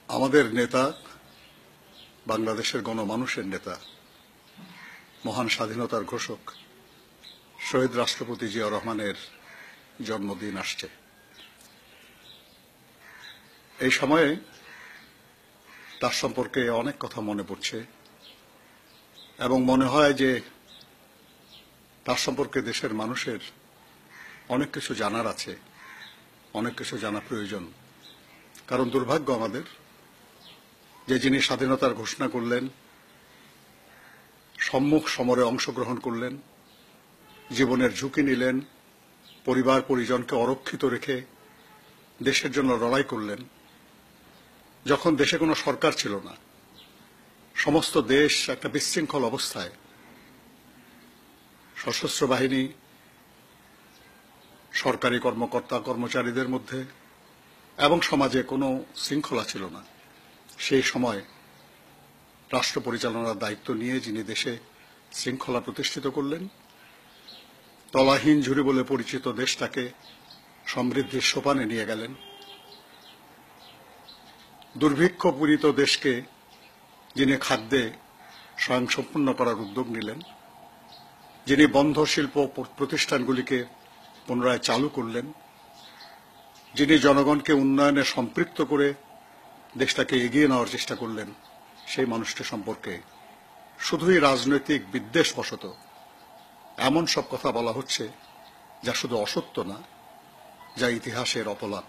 আমাদের নেতা, বাংলাদেশের গণমানুষের নেতা, মহান স্বাধীনতার ঘোষক শহীদ রাষ্ট্রপতি জিয়া রহমানের জন্মদিন আসছে। এই সময়ে তার সম্পর্কে অনেক কথা মনে পড়ছে এবং মনে হয় যে তার সম্পর্কে দেশের মানুষের অনেক কিছু জানার আছে, অনেক কিছু জানা প্রয়োজন। কারণ দুর্ভাগ্য আমাদের যে যিনি স্বাধীনতার ঘোষণা করলেন, সম্মুখ সমরে অংশগ্রহণ করলেন, জীবনের ঝুঁকি নিলেন, পরিবার পরিজনকে অরক্ষিত রেখে দেশের জন্য লড়াই করলেন, যখন দেশে কোনো সরকার ছিল না, সমস্ত দেশ একটা বিশৃঙ্খল অবস্থায়, সশস্ত্র বাহিনী, সরকারি কর্মকর্তা কর্মচারীদের মধ্যে এবং সমাজে কোনো শৃঙ্খলা ছিল না, সেই সময় রাষ্ট্র পরিচালনার দায়িত্ব নিয়ে যিনি দেশে শৃঙ্খলা প্রতিষ্ঠিত করলেন, তলাহীন ঝুড়ি বলে পরিচিত দেশটাকে সমৃদ্ধির সোপানে নিয়ে গেলেন, দুর্ভিক্ষপীড়িত দেশকে যিনি খাদ্যে স্বয়ংসম্পূর্ণ করার উদ্যোগ নিলেন, যিনি বন্ধ শিল্প প্রতিষ্ঠানগুলিকে পুনরায় চালু করলেন, যিনি জনগণকে উন্নয়নে সম্পৃক্ত করে দেশটাকে এগিয়ে নেওয়ার চেষ্টা করলেন, সেই মানুষটি সম্পর্কে শুধুই রাজনৈতিক বিদ্বেষবশত এমন সব কথা বলা হচ্ছে যা শুধু অসত্য না, যা ইতিহাসের অপলাপ।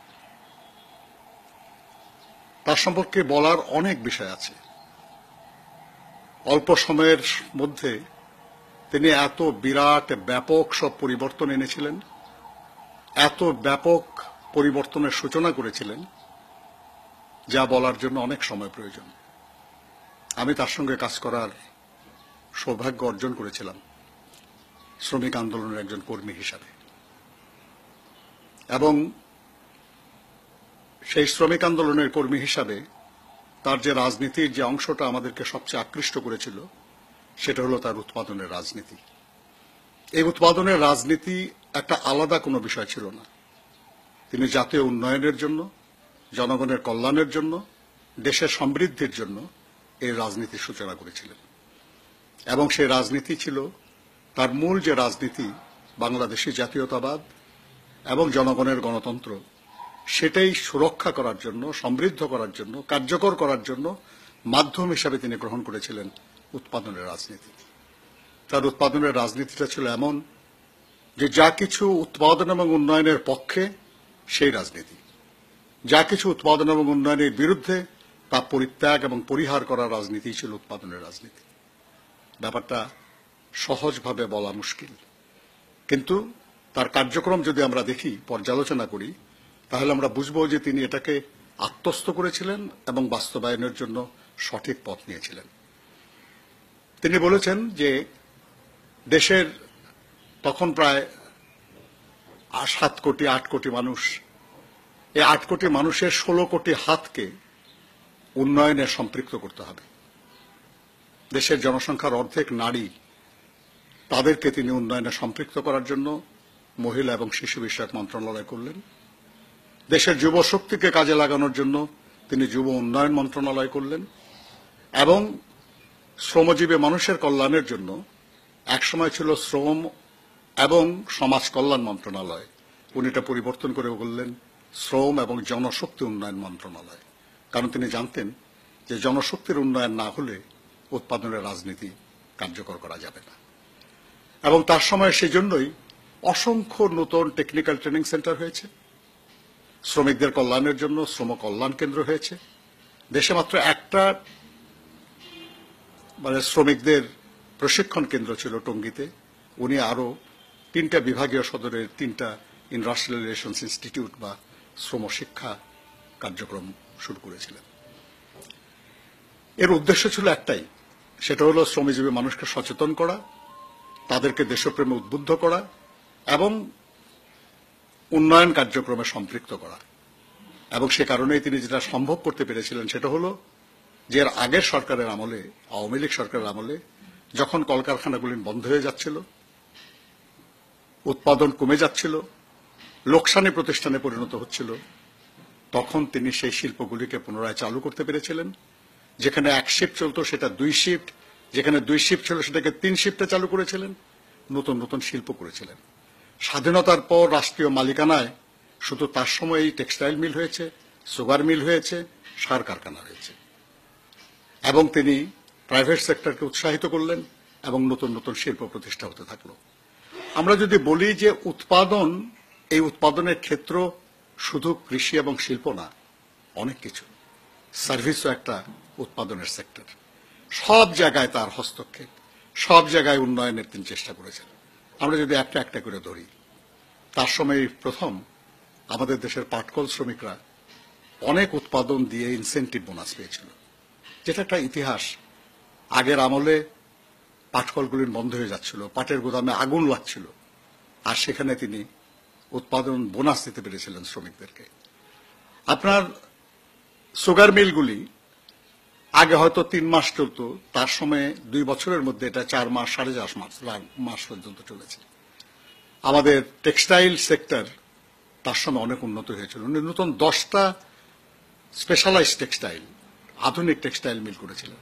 তার সম্পর্কে বলার অনেক বিষয় আছে। অল্প সময়ের মধ্যে তিনি এত বিরাট ব্যাপক সব পরিবর্তন এনেছিলেন, এত ব্যাপক পরিবর্তনের সূচনা করেছিলেন, যা বলার জন্য অনেক সময় প্রয়োজন। আমি তার সঙ্গে কাজ করার সৌভাগ্য অর্জন করেছিলাম শ্রমিক আন্দোলনের একজন কর্মী হিসাবে, এবং সেই শ্রমিক আন্দোলনের কর্মী হিসাবে তার যে রাজনীতির যে অংশটা আমাদেরকে সবচেয়ে আকৃষ্ট করেছিল, সেটা হলো তার উৎপাদনের রাজনীতি। এই উৎপাদনের রাজনীতি একটা আলাদা কোনো বিষয় ছিল না। তিনি জাতীয় উন্নয়নের জন্য, জনগণের কল্যাণের জন্য, দেশের সমৃদ্ধির জন্য এই রাজনীতির সূচনা করেছিলেন। এবং সেই রাজনীতি ছিল তার মূল যে রাজনীতি, বাংলাদেশী জাতীয়তাবাদ এবং জনগণের গণতন্ত্র, সেটাই সুরক্ষা করার জন্য, সমৃদ্ধ করার জন্য, কার্যকর করার জন্য মাধ্যম হিসাবে তিনি গ্রহণ করেছিলেন উৎপাদনের রাজনীতি। তার উৎপাদনের রাজনীতিটা ছিল এমন যে যা কিছু উৎপাদন এবং উন্নয়নের পক্ষে সেই রাজনীতি, যা কিছু উৎপাদন এবং উন্নয়নের বিরুদ্ধে তা পরিত্যাগ এবং পরিহার করার রাজনীতি ছিল উৎপাদনের রাজনীতি। ব্যাপারটা সহজভাবে বলা মুশকিল, কিন্তু তার কার্যক্রম যদি আমরা দেখি, পর্যালোচনা করি, তাহলে আমরা বুঝব যে তিনি এটাকে আত্মস্থ করেছিলেন এবং বাস্তবায়নের জন্য সঠিক পথ নিয়েছিলেন। তিনি বলেছেন যে দেশের তখন প্রায় 7 কোটি 8 কোটি মানুষ, এই 8 কোটি মানুষের 16 কোটি হাতকে উন্নয়নে সম্পৃক্ত করতে হবে। দেশের জনসংখ্যার অর্ধেক নারী, তাদেরকে তিনি উন্নয়নে সম্পৃক্ত করার জন্য মহিলা এবং শিশু বিষয়ক মন্ত্রণালয় করলেন। দেশের যুব শক্তিকে কাজে লাগানোর জন্য তিনি যুব উন্নয়ন মন্ত্রণালয় করলেন, এবং শ্রমজীবী মানুষের কল্যাণের জন্য একসময় ছিল শ্রম এবং সমাজ কল্যাণ মন্ত্রণালয়, উনি এটা পরিবর্তন করে বললেন শ্রম এবং জনশক্তি উন্নয়ন মন্ত্রণালয়। কারণ তিনি জানতেন যে জনশক্তির উন্নয়ন না হলে উৎপাদনের রাজনীতি কার্যকর করা যাবে না। এবং তার সময় সেই জন্যই অসংখ্য নতুন টেকনিক্যাল ট্রেনিং সেন্টার হয়েছে, শ্রমিকদের কল্যাণের জন্য শ্রম কল্যাণ কেন্দ্র হয়েছে। দেশে মাত্র একটা শ্রমিকদের প্রশিক্ষণ কেন্দ্র ছিল টঙ্গীতে, উনি আরো 3টা বিভাগীয় সদরের 3টা ইন্ডাস্ট্রিয়াল রিলেশনস ইনস্টিটিউট বা শ্রম শিক্ষা কার্যক্রম শুরু করেছিলেন। এর উদ্দেশ্য ছিল একটাই, সেটা হলো শ্রমজীবী মানুষকে সচেতন করা, তাদেরকে দেশপ্রেমে উদ্বুদ্ধ করা এবং উন্নয়ন কার্যক্রমে সম্পৃক্ত করা। এবং সে কারণেই তিনি যেটা সম্ভব করতে পেরেছিলেন সেটা হলো যে এর আগের সরকারের আমলে, আওয়ামী লীগ সরকারের আমলে, যখন কলকারখানাগুলি বন্ধ হয়ে যাচ্ছিল, উৎপাদন কমে যাচ্ছিল, লোকসানি প্রতিষ্ঠানে পরিণত হচ্ছিল, তখন তিনি সেই শিল্পগুলিকে পুনরায় চালু করতে পেরেছিলেন। যেখানে এক শিফট চলতো সেটা 2 শিফট, যেখানে 2 শিফট ছিল সেটাকে 3 শিফটে চালু করেছিলেন। নতুন নতুন শিল্প করেছিলেন। স্বাধীনতার পর রাষ্ট্রীয় মালিকানায় শুধু তার সময় এই টেক্সটাইল মিল হয়েছে, সুগার মিল হয়েছে, সার কারখানা হয়েছে। এবং তিনি প্রাইভেট সেক্টরকে উৎসাহিত করলেন এবং নতুন নতুন শিল্প প্রতিষ্ঠা হতে থাকলো। আমরা যদি বলি যে উৎপাদন, এই উৎপাদনের ক্ষেত্র শুধু কৃষি এবং শিল্প না, অনেক কিছু। সার্ভিসও একটা উৎপাদনের সেক্টর। সব জায়গায় তার হস্তক্ষেপ, সব জায়গায় উন্নয়নের তিনি চেষ্টা করেছেন। আমরা যদি একটা একটা করে ধরি, তার সময় প্রথম আমাদের দেশের পাটকল শ্রমিকরা অনেক উৎপাদন দিয়ে ইনসেন্টিভ বোনাস পেয়েছিল, যেটা একটা ইতিহাস। আগের আমলে পাটকলগুলি বন্ধ হয়ে যাচ্ছিল, পাটের গুদামে আগুন লাগছিল, আর সেখানে তিনি উৎপাদন বোনাস দিতে পেরেছিলেন শ্রমিকদেরকে। আপনার সুগার মিলগুলি আগে হয়তো 3 মাস চলত, তার সময়ে 2 বছরের মধ্যে এটা 4 মাস 4.5 মাস পর্যন্ত চলেছে। আমাদের টেক্সটাইল সেক্টর তার সময় অনেক উন্নত হয়েছিল। উনি নতুন 10টা স্পেশালাইজড টেক্সটাইল, আধুনিক টেক্সটাইল মিল করেছিলেন,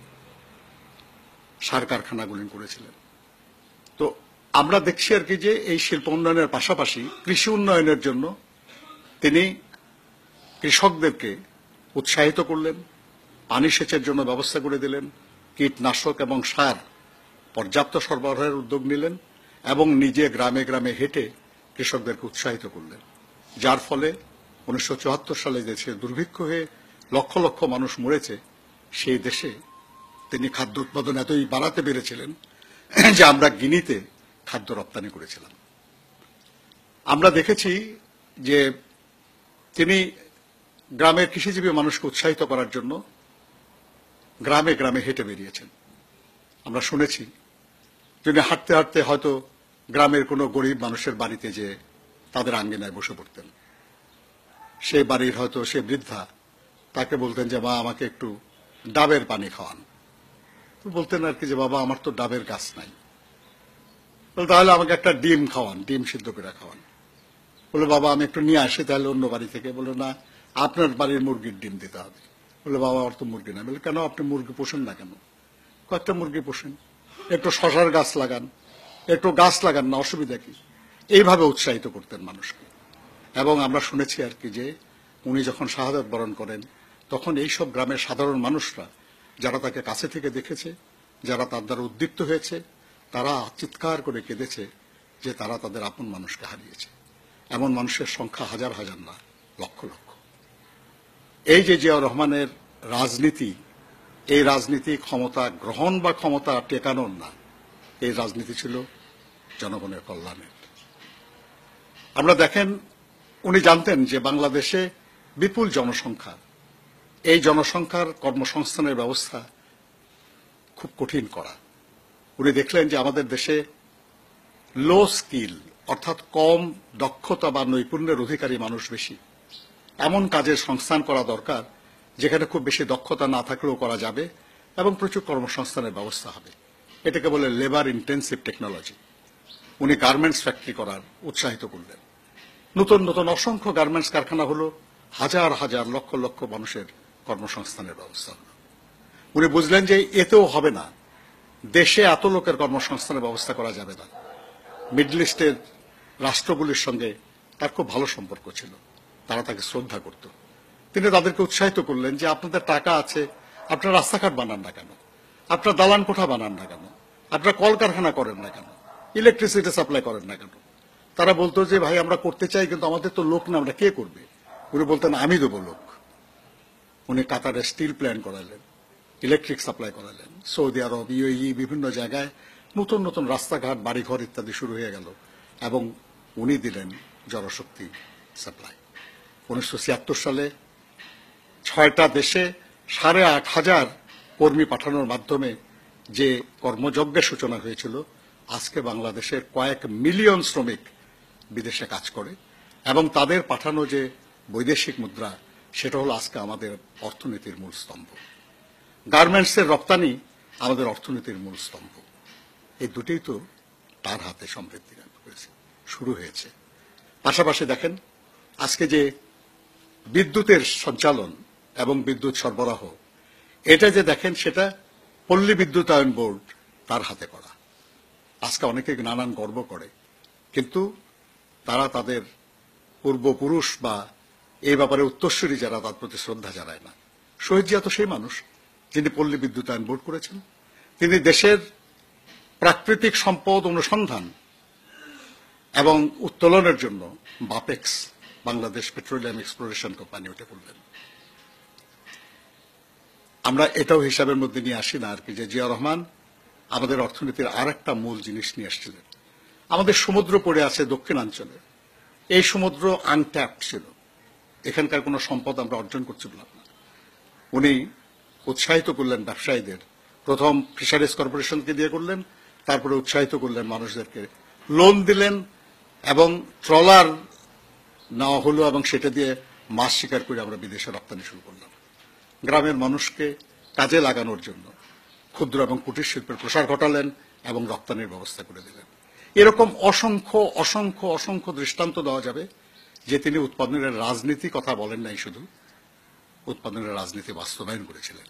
সার কারখানাগুলি করেছিলেন। তো আমরা দেখছি আর কি যে এই শিল্প উন্নয়নের পাশাপাশি কৃষি উন্নয়নের জন্য তিনি কৃষকদেরকে উৎসাহিত করলেন, পানি সেচের জন্য ব্যবস্থা করে দিলেন, কীটনাশক এবং সার পর্যাপ্ত সরবরাহের উদ্যোগ নিলেন এবং নিজে গ্রামে গ্রামে হেঁটে কৃষকদেরকে উৎসাহিত করলেন। যার ফলে 1974 সালে দেশে দুর্ভিক্ষ হয়ে লক্ষ লক্ষ মানুষ মরেছে, সেই দেশে তিনি খাদ্য উৎপাদন এতই বাড়াতে পেরেছিলেন যে আমরা গিনিতে খাদ্য রপ্তানি করেছিলাম। আমরা দেখেছি যে তিনি গ্রামের কৃষিজীবী মানুষকে উৎসাহিত করার জন্য গ্রামে গ্রামে হেঁটে বেরিয়েছেন। আমরা শুনেছি তিনি হাঁটতে হাঁটতে হয়তো গ্রামের কোনো গরিব মানুষের বাড়িতে যে তাদের আঙ্গিনায় বসে পড়তেন। সেই বাড়ির হয়তো সে বৃদ্ধা, তাকে বলতেন যে মা আমাকে একটু ডাবের পানি খাওয়ান। বলতেন আর কি যে বাবা আমার তো ডাবের গাছ নাই। তাহলে আমাকে একটা ডিম খাওয়ান, ডিম সিদ্ধ করে খাওয়ান। বলে বাবা আমি একটু নিয়ে আসি তাহলে অন্য বাড়ি থেকে। বলে না, আপনার বাড়ির মুরগির ডিম দিতে হবে। বলে বাবা আমার তো মুরগি না। বলে কেন, আপনি মুরগি পোষেন না কেন? কয়েকটা মুরগি পোষেন, একটু শশার গাছ লাগান, একটু গাছ লাগান না, অসুবিধা কি? এইভাবে উৎসাহিত করতেন মানুষকে। এবং আমরা শুনেছি আর কি যে উনি যখন শাহাদাত বরণ করেন তখন এইসব গ্রামের সাধারণ মানুষরা যারা তাকে কাছে থেকে দেখেছে, যারা তার দ্বারা উদ্দীপ্ত হয়েছে, তারা চিৎকার করে কেঁদেছে যে তারা তাদের আপন মানুষকে হারিয়েছে। এমন মানুষের সংখ্যা হাজার হাজার না, লক্ষ লক্ষ। এই যে জিয়াউর রহমানের রাজনীতি, এই রাজনীতি ক্ষমতা গ্রহণ বা ক্ষমতা টেকানোর না, এই রাজনীতি ছিল জনগণের কল্যাণের। আমরা দেখেন উনি জানতেন যে বাংলাদেশে বিপুল জনসংখ্যা, এই জনসংখ্যার কর্মসংস্থানের ব্যবস্থা খুব কঠিন করা। উনি দেখলেন যে আমাদের দেশে লো স্কিল অর্থাৎ কম দক্ষতা বা নৈপুণ্যের অধিকারী মানুষ বেশি। এমন কাজের সংস্থান করা দরকার যেখানে খুব বেশি দক্ষতা না থাকলেও করা যাবে এবং প্রচুর কর্মসংস্থানের ব্যবস্থা হবে। এটাকে বলে লেবার ইন্টেন্সিভ টেকনোলজি। উনি গার্মেন্টস ফ্যাক্টরি করার উৎসাহিত করলেন। নতুন নতুন অসংখ্য গার্মেন্টস কারখানা হলো, হাজার হাজার লক্ষ লক্ষ মানুষের কর্মসংস্থানের ব্যবস্থা হলো। উনি বুঝলেন যে এতেও হবে না, দেশে এত লোকের কর্মসংস্থানের ব্যবস্থা করা যাবে না। মিডল ইস্টের রাষ্ট্রগুলির সঙ্গে তার খুব ভালো সম্পর্ক ছিল, তারা তাকে শ্রদ্ধা করত। তিনি তাদেরকে উৎসাহিত করলেন যে আপনাদের টাকা আছে, আপনারা রাস্তাঘাট বানান না কেন, আপনারা দালান কোঠা বানান না কেন, আপনারা কলকারখানা করেন না কেন, ইলেকট্রিসিটি সাপ্লাই করেন না কেন? তারা বলতো যে ভাই আমরা করতে চাই কিন্তু আমাদের তো লোক না, আমরা কে করবে? উনি বলতেন আমি দেবো লোক। উনি কাতারে স্টিল প্ল্যান্ট করালেন, ইলেকট্রিক সাপ্লাই করালেন, সৌদি আরব, ইউএই বিভিন্ন জায়গায় নতুন নতুন রাস্তাঘাট, বাড়িঘর ইত্যাদি শুরু হয়ে গেল এবং উনি দিলেন জনশক্তি সাপ্লাই। 1976 সালে 6টা দেশে 8,500 কর্মী পাঠানোর মাধ্যমে যে কর্মযজ্ঞের সূচনা হয়েছিল, আজকে বাংলাদেশের কয়েক মিলিয়ন শ্রমিক বিদেশে কাজ করে এবং তাদের পাঠানো যে বৈদেশিক মুদ্রা, সেটা হলো আজকে আমাদের অর্থনীতির মূল স্তম্ভ। গার্মেন্টসের রপ্তানি আমাদের অর্থনীতির মূল স্তম্ভ। এই দুটোই তো তার হাতে সমৃদ্ধি শুরু হয়েছে। পাশাপাশি দেখেন আজকে যে বিদ্যুতের সঞ্চালন এবং বিদ্যুৎ সরবরাহ, এটা যে দেখেন সেটা পল্লী বিদ্যুতায়ন বোর্ড তার হাতে করা। আজকে অনেকে নানান গর্ব করে, কিন্তু তারা তাদের পূর্বপুরুষ বা এই ব্যাপারে উত্তরসূরি যারা, তার প্রতি শ্রদ্ধা জানায় না। শহীদ জিয়া তো সেই মানুষ যিনি পল্লী বিদ্যুতায়ন বোর্ড করেছেন। তিনি দেশের প্রাকৃতিক সম্পদ অনুসন্ধান এবং উত্তোলনের জন্য Bapex, Bangladesh petroleum exploration company, ওটা করলেন। আমরা এটাও হিসাবের মধ্যে নিয়ে আসি না আর কি, যে জিয়া রহমান আমাদের অর্থনীতির আর একটা মূল জিনিস নিয়ে আসছিলেন। আমাদের সমুদ্র পড়ে আছে দক্ষিণাঞ্চলে, এই সমুদ্র আনট্যাপড ছিল, এখানকার কোনো সম্পদ আমরা অর্জন করতে পারলাম না। উনি উৎসাহিত করলেন ব্যবসায়ীদের, প্রথম ফিশারিজ কর্পোরেশনকে দিয়ে করলেন, তারপরে উৎসাহিত করলেন মানুষদেরকে, লোন দিলেন এবং ট্রলার নেওয়া হলো এবং সেটা দিয়ে মাছ শিকার করে আমরা বিদেশে রপ্তানি শুরু করলাম। গ্রামের মানুষকে কাজে লাগানোর জন্য ক্ষুদ্র এবং কুটির শিল্পের প্রসার ঘটালেন এবং রপ্তানির ব্যবস্থা করে দিলেন। এরকম অসংখ্য অসংখ্য অসংখ্য দৃষ্টান্ত দেওয়া যাবে যে তিনি উৎপাদনের রাজনীতি কথা বলেন নাই, শুধু উৎপাদনের রাজনীতি বাস্তবায়ন করেছিলেন।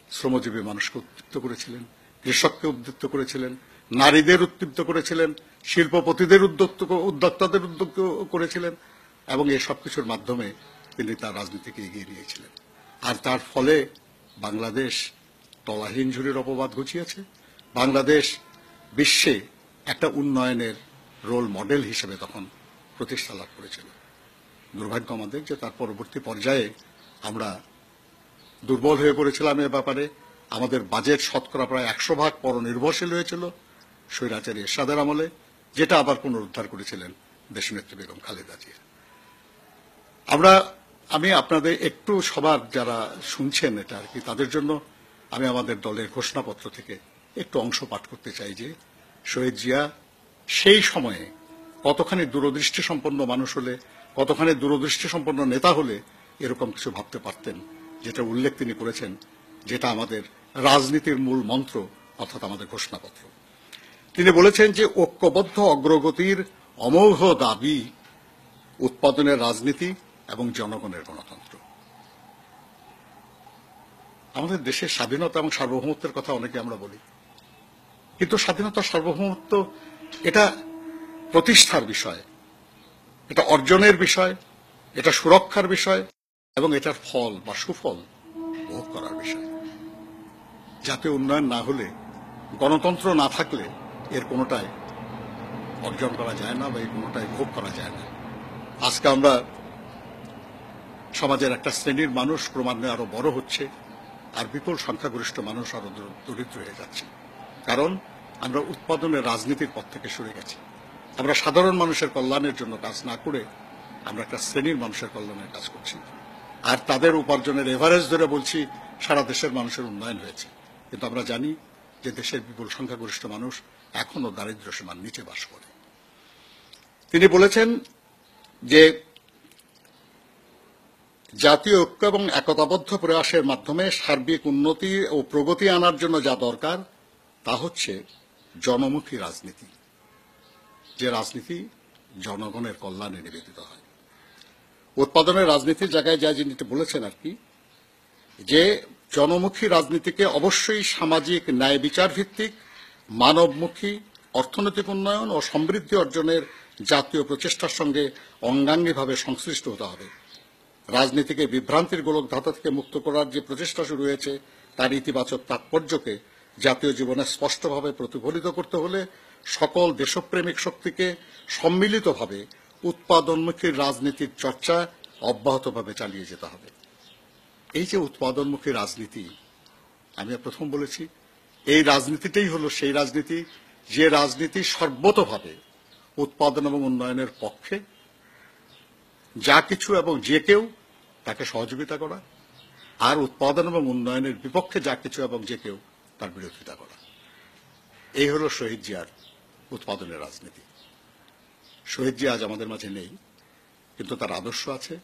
শ্রমজীবী মানুষকে উদ্দীপ্ত করেছিলেন, কৃষককে উদ্দীপ্ত করেছিলেন, নারীদের উদ্দীপ্ত করেছিলেন, শিল্পপতিদের উদ্যোক্তাদের উদ্যোগ করেছিলেন এবং এই সবকিছুর মাধ্যমে তিনি তার রাজনীতিকে এগিয়ে নিয়েছিলেন। আর তার ফলে বাংলাদেশ তলাহীন ঝুড়ির অপবাদ ঘুচিয়েছে। বাংলাদেশ বিশ্বে একটা উন্নয়নের রোল মডেল হিসেবে তখন প্রতিষ্ঠা লাভ করেছিল। দুর্ভাগ্য আমাদের যে তার পরবর্তী পর্যায়ে আমরা দুর্বল হয়ে পড়েছিলাম এ ব্যাপারে। আমাদের বাজেট শতকরা প্রায় 100% পরনির্ভরশীল হয়েছিল স্বৈরাচারী এরশাদের আমলে, যেটা আবার পুনরুদ্ধার করেছিলেন দেশনেত্রী বেগম খালেদা জিয়া। আমি আপনাদের একটু সবার যারা শুনছেন এটা আর কি, তাদের জন্য আমি আমাদের দলের ঘোষণাপত্র থেকে একটু অংশ পাঠ করতে চাই যে শহীদ জিয়া সেই সময়ে কতখানি দূরদৃষ্টি সম্পন্ন মানুষ হলে, কতখানি দূরদৃষ্টি সম্পন্ন নেতা হলে এরকম কিছু ভাবতে পারতেন, যেটা উল্লেখ তিনি করেছেন, যেটা আমাদের রাজনীতির মূল মন্ত্র, অর্থাৎ আমাদের ঘোষণাপত্র। তিনি বলেছেন যে ঐক্যবদ্ধ অগ্রগতির অমোঘ দাবি উৎপাদনের রাজনীতি এবং জনগণের গণতন্ত্র। আমাদের দেশের স্বাধীনতা এবং সার্বভৌমত্বের কথা অনেকে আমরা বলি, কিন্তু স্বাধীনতা সার্বভৌমত্ব এটা প্রতিষ্ঠার বিষয়, এটা অর্জনের বিষয়, এটা সুরক্ষার বিষয় এবং এটার ফল বা সুফল ভোগ করার বিষয়। জাতীয় উন্নয়ন না হলে, গণতন্ত্র না থাকলে এর কোনোটাই অর্জন করা যায় না বা এর কোনোটাই ভোগ করা যায় না। আজকে আমরা সমাজের একটা শ্রেণীর মানুষ ক্রমান্বয়ে আরো বড় হচ্ছে, আর বিপুল সংখ্যাগরিষ্ঠ মানুষ আরো দরিদ্র হয়ে যাচ্ছে, কারণ আমরা উৎপাদনের রাজনীতির পথ থেকে সরে গেছি। আমরা সাধারণ মানুষের কল্যাণের জন্য কাজ না করে আমরা একটা শ্রেণীর মানুষের কল্যাণের কাজ করছি, আর তাদের উপার্জনের এভারেজ ধরে বলছি সারা দেশের মানুষের উন্নয়ন হয়েছে। কিন্তু আমরা জানি যে দেশের বিপুল সংখ্যাগরিষ্ঠ মানুষ এখনো দারিদ্র্য সীমার নিচে বাস করে। তিনি বলেছেন যে জাতীয় ঐক্য এবং একতাবদ্ধ প্রয়াসের মাধ্যমে সার্বিক উন্নতি ও প্রগতি আনার জন্য যা দরকার তা হচ্ছে জনমুখী রাজনীতি, যে রাজনীতি জনগণের কল্যাণে নিবেদিত হয়। উৎপাদনের রাজনীতির জায়গায় যা যিনি বলেছেন আর কি, যে জনমুখী রাজনীতিকে অবশ্যই সামাজিক ন্যায় বিচার ভিত্তিক, মানবমুখী, অর্থনৈতিক উন্নয়ন ও সমৃদ্ধি অর্জনের জাতীয় প্রচেষ্টার সঙ্গে অঙ্গাঙ্গিভাবে সংশ্লিষ্ট হতে হবে। রাজনীতিকে বিভ্রান্তির গোলকধাঁধা থেকে মুক্ত করার যে প্রচেষ্টা শুরু হয়েছে তার ইতিবাচক তাৎপর্যকে জাতীয় জীবনে স্পষ্টভাবে প্রতিফলিত করতে হলে সকল দেশপ্রেমিক শক্তিকে সম্মিলিতভাবে উৎপাদনমুখী রাজনীতির চর্চা অব্যাহতভাবে চালিয়ে যেতে হবে। এই যে উৎপাদনমুখী রাজনীতি, আমি প্রথম বলেছি, এই রাজনীতিটাই হলো সেই রাজনীতি যে রাজনীতি সর্বতোভাবে উৎপাদন এবং উন্নয়নের পক্ষে, যা কিছু এবং যে কেউ তাকে সহযোগিতা করা, আর উৎপাদন এবং উন্নয়নের বিপক্ষে যা কিছু এবং যে কেউ তার বিরোধিতা করা। এই হলো শহীদ জিয়ার উৎপাদনের রাজনীতি। শহীদ জিয়া আজ আমাদের মাঝে নেই, কিন্তু তার আদর্শ আছে।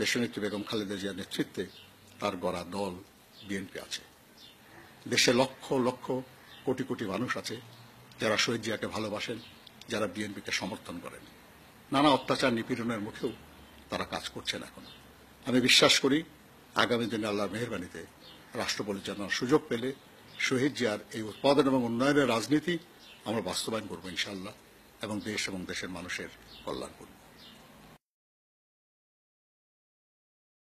দেশনেত্রী বেগম খালেদা জিয়ার নেতৃত্বে তার গড়া দল বিএনপি আছে। দেশে লক্ষ লক্ষ কোটি কোটি মানুষ আছে যারা শহীদ জিয়াকে ভালোবাসেন, যারা বিএনপিকে সমর্থন করেন। নানা অত্যাচার নিপীড়নের মুখেও তারা কাজ করছেন এখন। আমি বিশ্বাস করি আগামী দিনে আল্লাহর মেহেরবানিতে রাষ্ট্র পরিচালনার সুযোগ পেলে শহীদ জিয়ার এই উৎপাদন এবং উন্নয়নের রাজনীতি আমরা বাস্তবায়ন করব ইনশাআল্লাহ, এবং দেশ এবং দেশের মানুষের কল্যাণ করব।